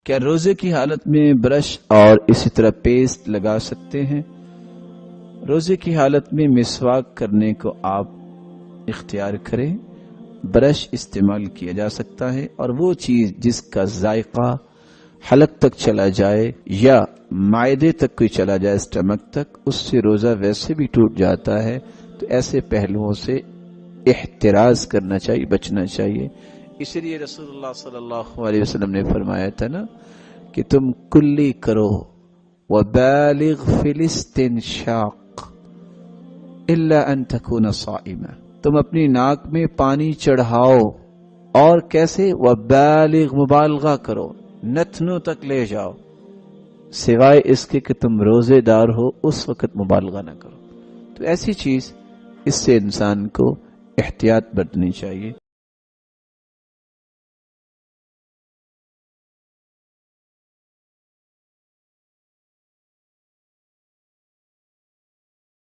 کیا روزے کی حالت میں برش اور اسی طرح پیسٹ لگا سکتے ہیں؟ روزے کی حالت میں مسواک کرنے کو آپ اختیار کریں، برش استعمال کیا جا سکتا ہے، اور وہ چیز جس کا ذائقہ حلق تک چلا جائے یا معدے تک کوئی چلا جائے، اسٹمک تک، اس سے روزہ ویسے بھی ٹوٹ جاتا ہے۔ تو ایسے پہلوؤں سے احتراز کرنا چاہیے، بچنا چاہیے۔ اسی لیے رسول اللہ صلی اللہ علیہ وسلم نے فرمایا تھا نا کہ تم کلی کرو وبالغ فی الاستنشاق الا ان تکون صائما، تم اپنی ناک میں پانی چڑھاؤ، اور کیسے؟ وبالغ، مبالغہ کرو، نتنوں تک لے جاؤ، سوائے اس کے کہ تم روزے دار ہو، اس وقت مبالغہ نہ کرو۔ تو ایسی چیز، اس سے انسان کو احتیاط برتنی چاہیے۔